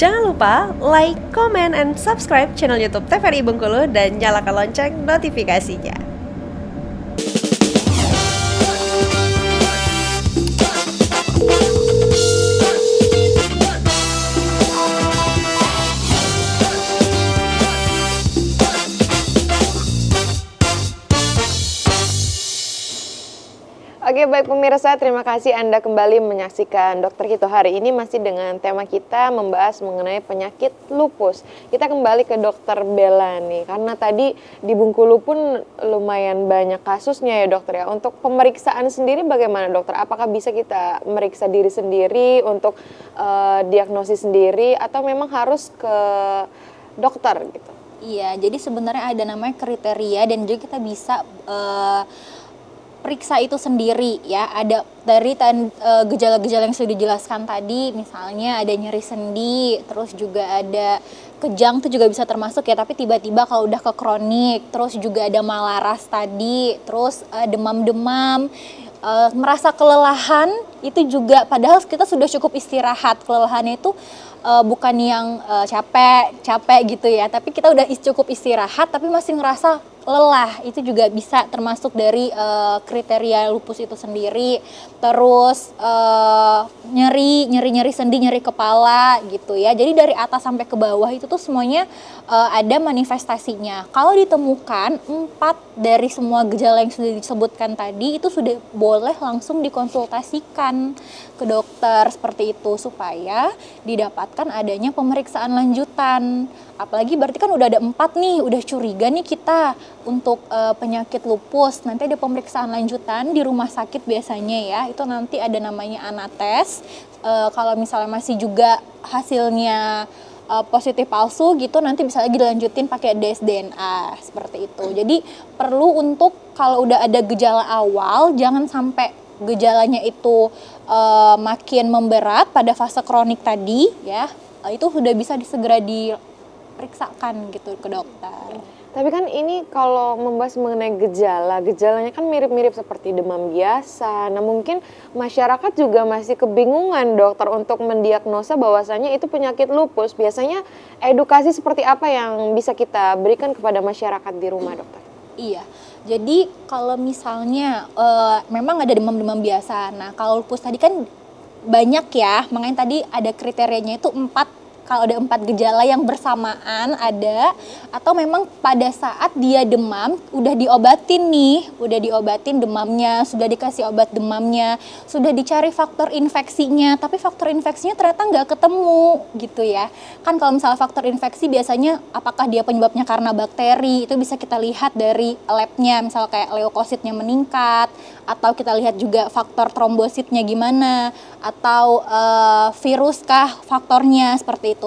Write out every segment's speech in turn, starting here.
Jangan lupa like, comment, and subscribe channel YouTube TVRI Bengkulu dan nyalakan lonceng notifikasinya. Oke, baik pemirsa, terima kasih Anda kembali menyaksikan Dokter Hito. Hari ini masih dengan tema kita membahas mengenai penyakit lupus. Kita kembali ke Dokter Bella nih, karena tadi di Bengkulu pun lumayan banyak kasusnya ya dokter ya. Untuk pemeriksaan sendiri bagaimana dokter? Apakah bisa kita meriksa diri sendiri untuk diagnosis sendiri atau memang harus ke dokter gitu? Iya, jadi sebenarnya ada namanya kriteria dan juga kita bisa periksa itu sendiri ya. Ada dari gejala-gejala yang sudah dijelaskan tadi, misalnya ada nyeri sendi, terus juga ada kejang, itu juga bisa termasuk ya, tapi tiba-tiba kalau udah ke kronik, terus juga ada malaras tadi, terus demam-demam, merasa kelelahan, itu juga padahal kita sudah cukup istirahat. Kelelahannya itu bukan yang capek gitu ya, tapi kita udah cukup istirahat tapi masih ngerasa lelah, itu juga bisa termasuk dari kriteria lupus itu sendiri. Terus nyeri sendi, nyeri kepala gitu ya. Jadi dari atas sampai ke bawah itu tuh semuanya ada manifestasinya. Kalau ditemukan 4 dari semua gejala yang sudah disebutkan tadi, itu sudah boleh langsung dikonsultasikan ke dokter seperti itu supaya didapatkan adanya pemeriksaan lanjutan. Apalagi berarti kan udah ada 4 nih, udah curiga nih kita untuk penyakit lupus. Nanti ada pemeriksaan lanjutan di rumah sakit biasanya ya, itu nanti ada namanya anates. Kalau misalnya masih juga hasilnya positif palsu gitu, nanti bisa lagi dilanjutin pakai dsDNA seperti itu. Jadi perlu untuk kalau udah ada gejala awal, jangan sampai gejalanya itu makin memberat pada fase kronik tadi ya, itu sudah bisa segera diperiksakan gitu ke dokter. Tapi kan ini kalau membahas mengenai gejalanya kan mirip-mirip seperti demam biasa. Nah mungkin masyarakat juga masih kebingungan dokter untuk mendiagnosa bahwasanya itu penyakit lupus. Biasanya edukasi seperti apa yang bisa kita berikan kepada masyarakat di rumah dokter? Iya, jadi kalau misalnya memang ada demam-demam biasa. Nah kalau lupus tadi kan banyak ya, makanya tadi ada kriterianya itu 4. Kalau ada 4 gejala yang bersamaan ada, atau memang pada saat dia demam udah diobatin demamnya, sudah dikasih obat demamnya, sudah dicari faktor infeksinya, tapi faktor infeksinya ternyata nggak ketemu gitu ya. Kan kalau misalnya faktor infeksi biasanya apakah dia penyebabnya karena bakteri, itu bisa kita lihat dari labnya, misalnya kayak leukositnya meningkat, atau kita lihat juga faktor trombositnya gimana, atau virus kah faktornya, seperti itu.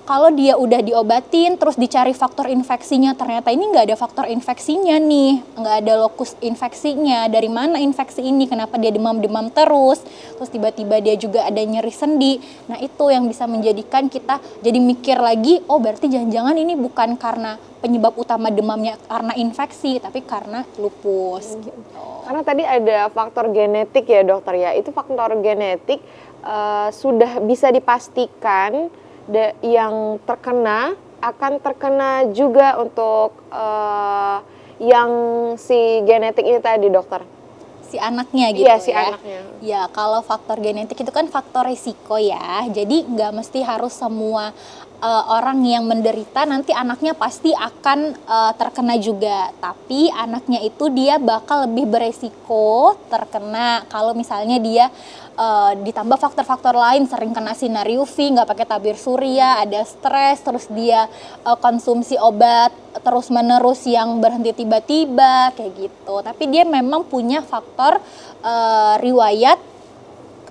Kalau dia udah diobatin terus dicari faktor infeksinya, ternyata ini nggak ada faktor infeksinya nih, nggak ada lokus infeksinya, dari mana infeksi ini, kenapa dia demam terus tiba-tiba dia juga ada nyeri sendi. Nah itu yang bisa menjadikan kita jadi mikir lagi, oh berarti jangan-jangan ini bukan karena penyebab utama demamnya karena infeksi, tapi karena lupus gitu. Karena tadi ada faktor genetik ya dokter ya, itu faktor genetik sudah bisa dipastikan yang terkena akan terkena juga untuk yang si genetik ini tadi dokter. Si anaknya gitu ya. Iya, si anaknya. Ya, kalau faktor genetik itu kan faktor risiko ya. Jadi nggak mesti harus semua orang yang menderita nanti anaknya pasti akan terkena juga. Tapi anaknya itu dia bakal lebih beresiko terkena kalau misalnya dia ditambah faktor-faktor lain, sering kena sinar UV, nggak pakai tabir surya, ada stres, terus dia konsumsi obat terus-menerus yang berhenti tiba-tiba kayak gitu. Tapi dia memang punya faktor riwayat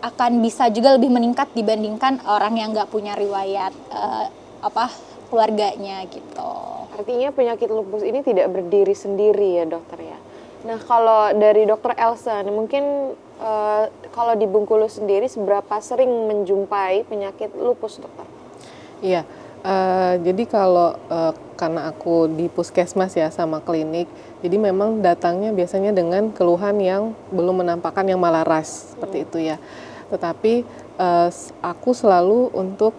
akan bisa juga lebih meningkat dibandingkan orang yang nggak punya riwayat keluarganya gitu. Artinya penyakit lupus ini tidak berdiri sendiri ya dokter ya. Nah kalau dari dokter Elsa, mungkin kalau di Bengkulu sendiri seberapa sering menjumpai penyakit lupus dokter? Iya, jadi kalau karena aku di puskesmas ya sama klinik, jadi memang datangnya biasanya dengan keluhan yang belum menampakkan yang malaras seperti itu ya. Tetapi aku selalu untuk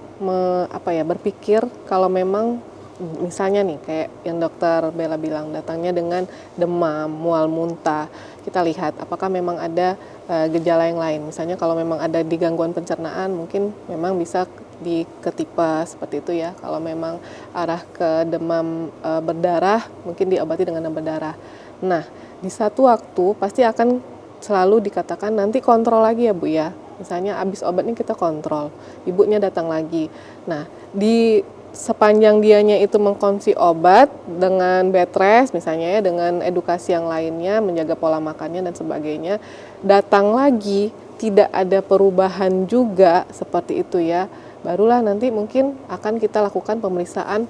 berpikir kalau memang misalnya nih kayak yang dokter Bella bilang datangnya dengan demam, mual muntah, kita lihat apakah memang ada gejala yang lain. Misalnya kalau memang ada di gangguan pencernaan mungkin memang bisa ke tipes seperti itu ya. Kalau memang arah ke demam berdarah mungkin diobati dengan demam berdarah. Nah, di satu waktu pasti akan selalu dikatakan nanti kontrol lagi ya Bu ya. Misalnya habis obatnya kita kontrol, ibunya datang lagi. Nah, di sepanjang dianya itu mengkonsumsi obat dengan bed rest misalnya ya, dengan edukasi yang lainnya, menjaga pola makannya dan sebagainya, datang lagi tidak ada perubahan juga seperti itu ya, barulah nanti mungkin akan kita lakukan pemeriksaan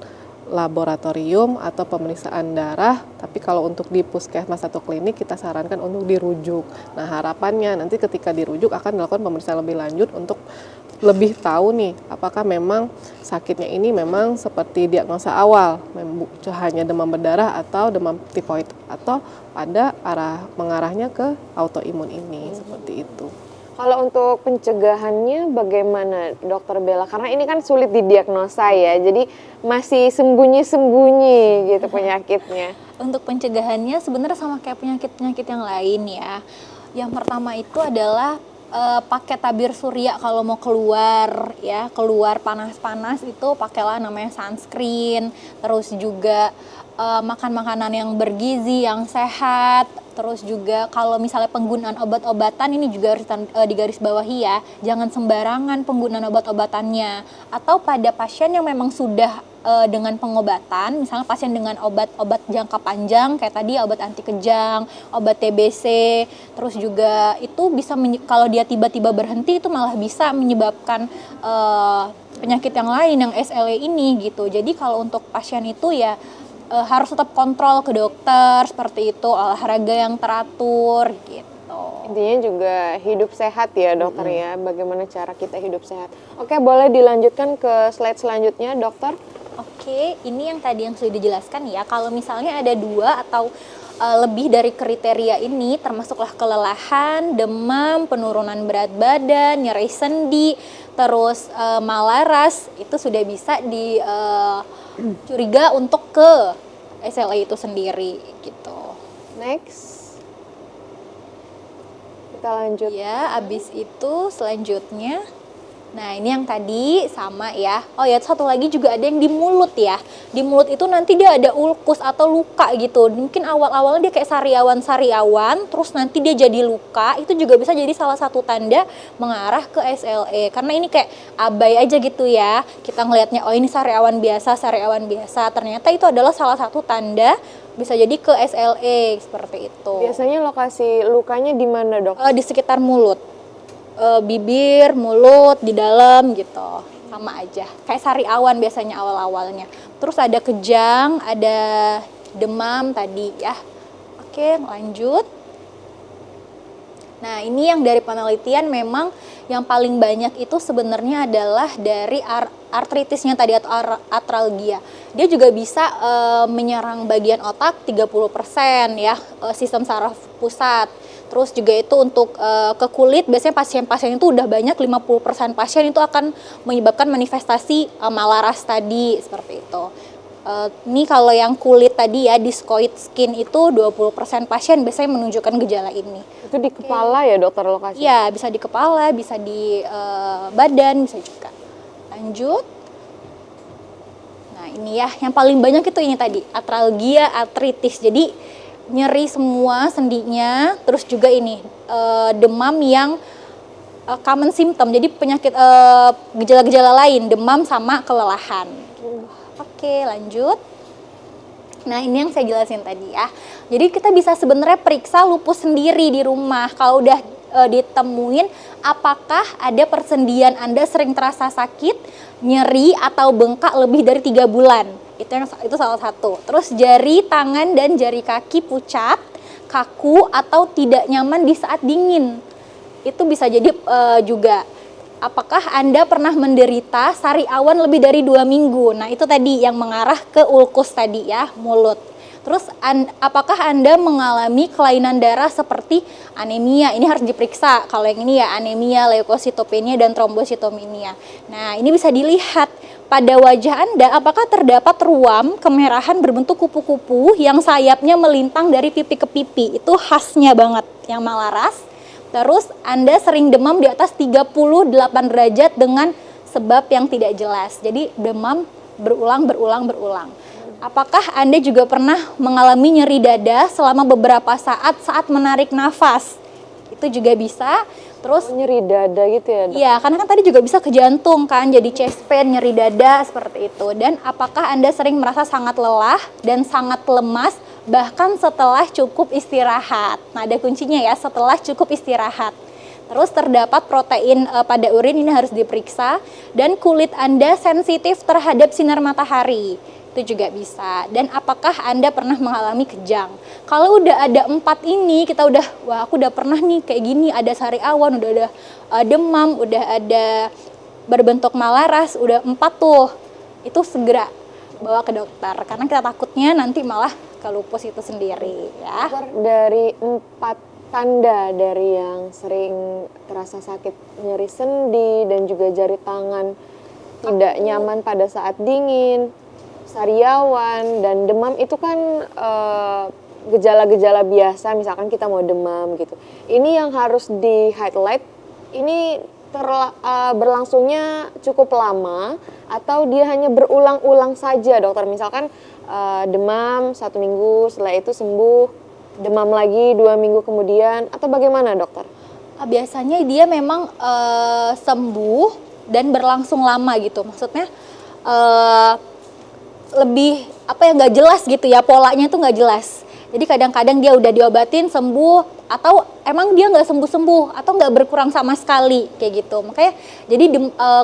laboratorium atau pemeriksaan darah. Tapi kalau untuk di puskesmas atau klinik kita sarankan untuk dirujuk. Nah, harapannya nanti ketika dirujuk akan dilakukan pemeriksaan lebih lanjut untuk lebih tahu nih apakah memang sakitnya ini memang seperti diagnosa awal hanya demam berdarah atau demam tifoid atau pada mengarahnya ke autoimun ini seperti itu. Kalau untuk pencegahannya bagaimana Dokter Bella? Karena ini kan sulit didiagnosa ya, jadi masih sembunyi-sembunyi gitu penyakitnya. Untuk pencegahannya sebenarnya sama kayak penyakit-penyakit yang lain ya. Yang pertama itu adalah pakai tabir surya kalau mau keluar panas-panas itu pakailah namanya sunscreen. Terus juga makan makanan yang bergizi, yang sehat. Terus juga kalau misalnya penggunaan obat-obatan ini juga harus digarisbawahi ya, jangan sembarangan penggunaan obat-obatannya. Atau pada pasien yang memang sudah dengan pengobatan, misalnya pasien dengan obat-obat jangka panjang kayak tadi obat anti kejang, obat TBC, terus juga itu bisa kalau dia tiba-tiba berhenti itu malah bisa menyebabkan penyakit yang lain yang SLE ini gitu. Jadi kalau untuk pasien itu ya harus tetap kontrol ke dokter seperti itu, olahraga yang teratur gitu. Intinya juga hidup sehat ya dokter ya, bagaimana cara kita hidup sehat. Oke, boleh dilanjutkan ke slide selanjutnya dokter. Oke, ini yang tadi yang sudah dijelaskan ya, kalau misalnya ada 2 atau lebih dari kriteria ini termasuklah kelelahan, demam, penurunan berat badan, nyeri sendi, terus malaras, itu sudah bisa dicuriga untuk ke SLE itu sendiri gitu. Next. Kita lanjut. Ya, abis itu selanjutnya. Nah, ini yang tadi sama ya. Oh ya, satu lagi juga ada yang di mulut ya. Di mulut itu nanti dia ada ulkus atau luka gitu. Mungkin awal-awalnya dia kayak sariawan-sariawan, terus nanti dia jadi luka. Itu juga bisa jadi salah satu tanda mengarah ke SLE. Karena ini kayak abai aja gitu ya. Kita ngelihatnya, oh ini sariawan biasa. Ternyata itu adalah salah satu tanda bisa jadi ke SLE seperti itu. Biasanya lokasi lukanya di mana dok? Di sekitar mulut. Bibir, mulut, di dalam gitu, sama aja kayak sariawan biasanya awal-awalnya. Terus ada kejang, ada demam tadi ya. Oke, lanjut. Nah, ini yang dari penelitian memang yang paling banyak itu sebenarnya adalah dari artritisnya tadi atau artralgia. Dia juga bisa menyerang bagian otak 30% ya, sistem saraf pusat. Terus juga itu untuk ke kulit, biasanya pasien-pasien itu udah banyak 50% pasien itu akan menyebabkan manifestasi malaras tadi, seperti itu. Ini kalau yang kulit tadi ya, discoid skin itu 20% pasien biasanya menunjukkan gejala ini. Itu di kepala ya dokter lokasi? Iya, bisa di kepala, bisa di badan, bisa juga. Lanjut. Nah, ini ya, yang paling banyak itu ini tadi, artralgia, artritis. Jadi nyeri semua sendinya, terus juga ini demam yang common symptom, jadi penyakit gejala-gejala lain, demam sama kelelahan. Oke, lanjut. Nah, ini yang saya jelasin tadi ya. Jadi kita bisa sebenarnya periksa lupus sendiri di rumah. Kalau udah ditemuin apakah ada persendian Anda sering terasa sakit, nyeri atau bengkak lebih dari 3 bulan. Itu salah satu. Terus jari tangan dan jari kaki pucat, kaku atau tidak nyaman di saat dingin. Itu bisa jadi juga. Apakah Anda pernah menderita sariawan lebih dari 2 minggu? Nah, itu tadi yang mengarah ke ulkus tadi ya, mulut. Terus apakah Anda mengalami kelainan darah seperti anemia? Ini harus diperiksa. Kalau yang ini ya anemia, leukositopenia, dan trombositopenia. Nah, ini bisa dilihat pada wajah Anda apakah terdapat ruam kemerahan berbentuk kupu-kupu yang sayapnya melintang dari pipi ke pipi. Itu khasnya banget yang malaras. Terus Anda sering demam di atas 38 derajat dengan sebab yang tidak jelas. Jadi demam berulang. Apakah Anda juga pernah mengalami nyeri dada selama beberapa saat menarik nafas? Itu juga bisa. Terus Nyeri dada gitu ya, Dok? iya, karena kan tadi juga bisa ke jantung kan, jadi chest pain, nyeri dada seperti itu. Dan apakah Anda sering merasa sangat lelah dan sangat lemas bahkan setelah cukup istirahat? Nah, ada kuncinya ya, setelah cukup istirahat. Terus terdapat protein pada urin, ini harus diperiksa. Dan kulit Anda sensitif terhadap sinar matahari, itu juga bisa. Dan apakah Anda pernah mengalami kejang? Kalau udah ada 4 ini, kita udah, wah aku udah pernah nih kayak gini, ada sariawan, udah ada demam, udah ada berbentuk malaras, udah 4 tuh, itu segera bawa ke dokter. Karena kita takutnya nanti malah ke lupus itu sendiri ya. Dokter, dari 4 tanda dari yang sering terasa sakit, nyeri sendi dan juga jari tangan tidak nyaman pada saat dingin, sariawan dan demam, itu kan gejala-gejala biasa, misalkan kita mau demam gitu. Ini yang harus di highlight, ini berlangsungnya cukup lama atau dia hanya berulang-ulang saja, dokter? Misalkan demam 1 minggu, setelah itu sembuh, demam lagi 2 minggu kemudian, atau bagaimana, dokter? Biasanya dia memang sembuh dan berlangsung lama gitu. Maksudnya lebih apa ya, nggak jelas gitu ya, polanya itu nggak jelas. Jadi kadang-kadang dia udah diobatin sembuh, atau emang dia nggak sembuh-sembuh, atau nggak berkurang sama sekali kayak gitu. Makanya jadi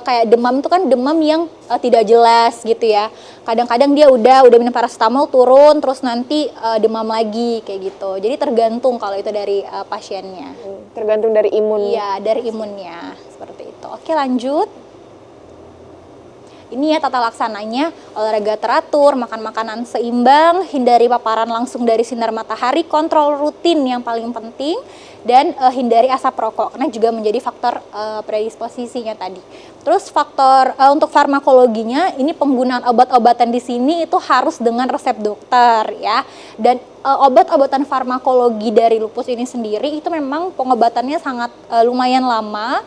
kayak demam itu kan demam yang tidak jelas gitu ya. Kadang-kadang dia udah minum paracetamol turun, terus nanti demam lagi kayak gitu. Jadi tergantung kalau itu dari pasiennya. Tergantung dari imun. Iya, dari imunnya seperti itu. Oke, lanjut. Ini ya tata laksananya, olahraga teratur, makan makanan seimbang, hindari paparan langsung dari sinar matahari, kontrol rutin yang paling penting, dan hindari asap rokok karena juga menjadi faktor predisposisinya tadi. Terus faktor untuk farmakologinya, ini penggunaan obat-obatan di sini itu harus dengan resep dokter ya. Dan obat-obatan farmakologi dari lupus ini sendiri itu memang pengobatannya sangat lumayan lama.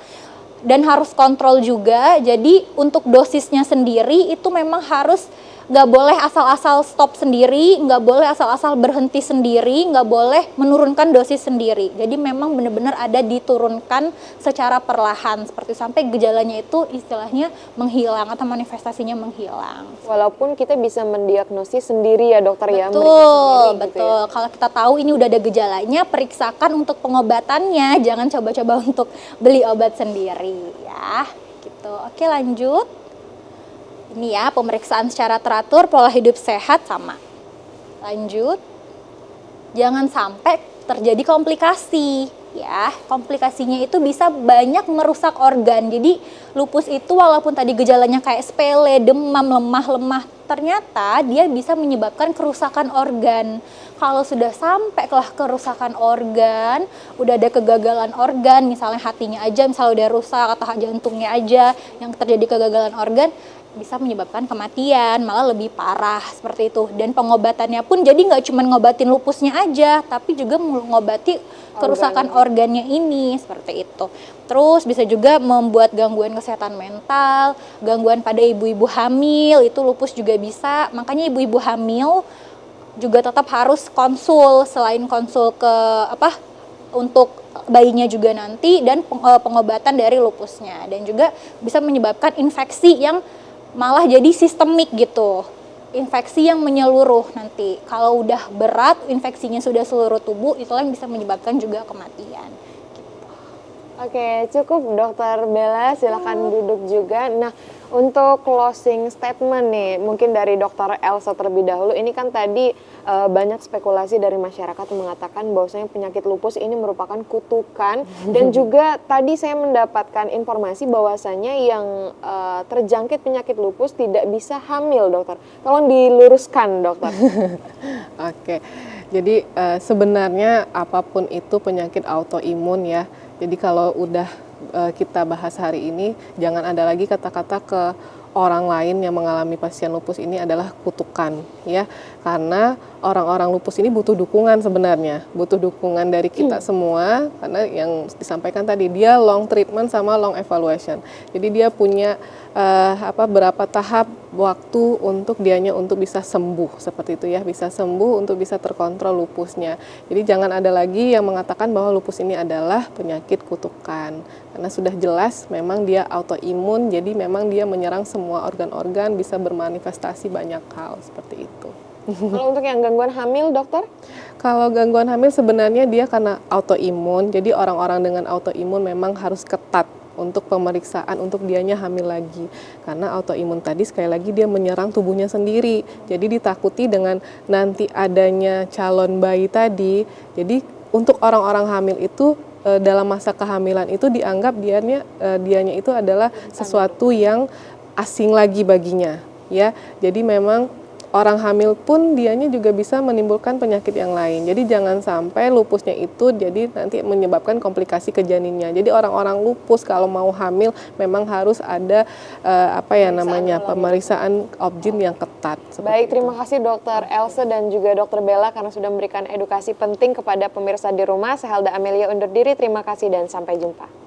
Dan harus kontrol juga, jadi untuk dosisnya sendiri itu memang harus nggak boleh asal-asal stop sendiri, nggak boleh asal-asal berhenti sendiri, nggak boleh menurunkan dosis sendiri. Jadi memang benar-benar ada diturunkan secara perlahan, seperti sampai gejalanya itu istilahnya menghilang atau manifestasinya menghilang. Walaupun kita bisa mendiagnosis sendiri ya, dokter, ya. Betul, betul. Gitu ya. Kalau kita tahu ini udah ada gejalanya, periksakan untuk pengobatannya, jangan coba-coba untuk beli obat sendiri ya. Gitu. Oke, lanjut. Ini ya, pemeriksaan secara teratur, pola hidup sehat sama. Lanjut. Jangan sampai terjadi komplikasi ya. Komplikasinya itu bisa banyak merusak organ. Jadi lupus itu walaupun tadi gejalanya kayak sepele, demam, lemah, ternyata dia bisa menyebabkan kerusakan organ. Kalau sudah sampai kerusakan organ, udah ada kegagalan organ, misalnya hatinya aja misalnya udah rusak, atau jantungnya aja yang terjadi kegagalan organ, bisa menyebabkan kematian, malah lebih parah seperti itu. Dan pengobatannya pun jadi nggak cuma ngobatin lupusnya aja, tapi juga mengobati kerusakan organnya ini, seperti itu. Terus bisa juga membuat gangguan kesehatan mental, gangguan pada ibu-ibu hamil, itu lupus juga bisa. Makanya ibu-ibu hamil juga tetap harus konsul, selain konsul ke untuk bayinya juga nanti, dan pengobatan dari lupusnya. Dan juga bisa menyebabkan infeksi yang malah jadi sistemik gitu, infeksi yang menyeluruh nanti. Kalau udah berat, infeksinya sudah seluruh tubuh, itulah yang bisa menyebabkan juga kematian gitu. Oke, cukup Dokter Bella, silakan duduk juga. Nah, untuk closing statement nih, mungkin dari Dokter Elsa terlebih dahulu. Ini kan tadi banyak spekulasi dari masyarakat yang mengatakan bahwasanya penyakit lupus ini merupakan kutukan, dan juga tadi saya mendapatkan informasi bahwasanya yang terjangkit penyakit lupus tidak bisa hamil, dokter. Tolong diluruskan, dokter. Oke, jadi sebenarnya apapun itu penyakit autoimun ya. Jadi kalau udah kita bahas hari ini, jangan ada lagi kata-kata ke orang lain yang mengalami pasien lupus ini adalah kutukan ya. Karena orang-orang lupus ini butuh dukungan sebenarnya, butuh dukungan dari kita semua, karena yang disampaikan tadi dia long treatment sama long evaluation. Jadi dia punya berapa tahap waktu untuk dianya untuk bisa sembuh seperti itu ya, bisa sembuh untuk bisa terkontrol lupusnya. Jadi jangan ada lagi yang mengatakan bahwa lupus ini adalah penyakit kutukan, karena sudah jelas memang dia autoimun, jadi memang dia menyerang semua organ-organ, bisa bermanifestasi banyak hal seperti itu. Kalau untuk yang gangguan hamil, dokter? Kalau gangguan hamil sebenarnya dia karena autoimun, jadi orang-orang dengan autoimun memang harus ketat untuk pemeriksaan untuk dianya hamil lagi, karena autoimun tadi sekali lagi dia menyerang tubuhnya sendiri, jadi ditakuti dengan nanti adanya calon bayi tadi. Jadi untuk orang-orang hamil itu dalam masa kehamilan itu dianggap dianya itu adalah sesuatu yang asing lagi baginya ya. Jadi memang orang hamil pun dianya juga bisa menimbulkan penyakit yang lain. Jadi jangan sampai lupusnya itu jadi nanti menyebabkan komplikasi ke janinnya. Jadi orang-orang lupus kalau mau hamil memang harus ada pemeriksaan obgyn yang ketat. Baik, terima kasih Dokter Elsa dan juga Dokter Bella karena sudah memberikan edukasi penting kepada pemirsa di rumah. Saya Helda Amelia undur diri, terima kasih dan sampai jumpa.